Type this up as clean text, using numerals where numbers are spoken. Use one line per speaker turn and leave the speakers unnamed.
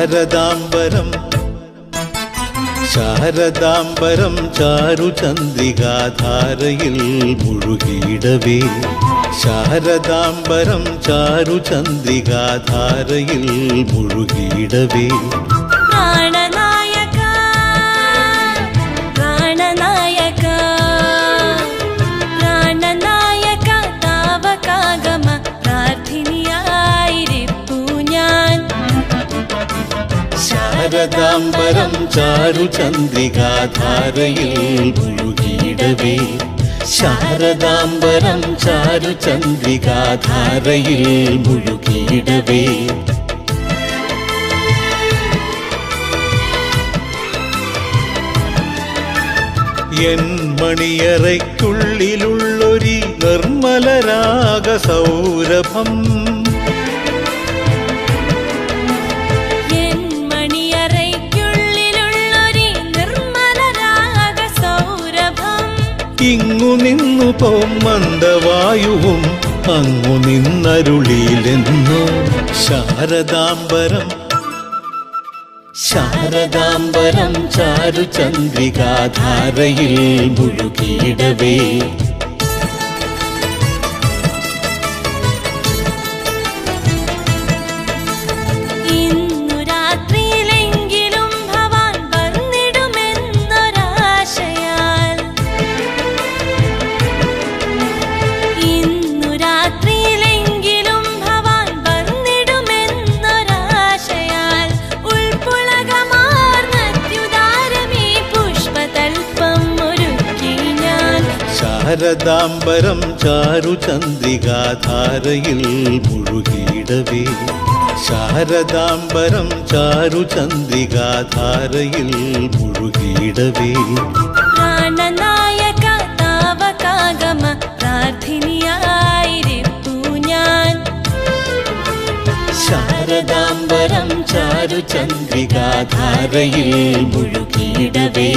ശാരദാംബരം ശാരദാംബരം ചാരുചന്ദ്രികാധാരയിൽ മുഴുകിയിടവേ ശാരദാംബരം ചാരുചന്ദ്രികാധാരയിൽ മുഴുകിയിടവേ ശാരദാംബരം ചാരുചന്ദ്രികാധാരയിൽ മുഴുകിയിടവേ ശാരദാംബരം ചാരുചന്ദ്രികാധാരയിൽ മുഴുകിയിടവേ N മണിയറയ്ക്കുള്ളിലുള്ളൊരി നിർമ്മലരാഗ സൗരഭം ഇങ്ങു നിന്നു പോം മന്ദവായുവും അങ്ങു നിന്നരുളിയിലെന്നോ ശാരദാംബരം ശാരദാംബരം ചാരുചന്ദ്രികാധാരയിൽ മുഴുകിയിടവേ ശാരദാംബരം ചാരുചന്ദ്രികാധാരയിൽ മുഴുകിയിടവേ ശാരദാംബരം ചാരുചന്ദ്രികാധാരയിൽ മുഴുകിയിടവേ
പ്രാണനായക താവകാഗമ പ്രാർത്ഥിനിയായിരിപ്പു ഞാൻ
ശാരദാംബരം ചാരുചന്ദ്രികാധാരയിൽ മുഴുകിയിടവേ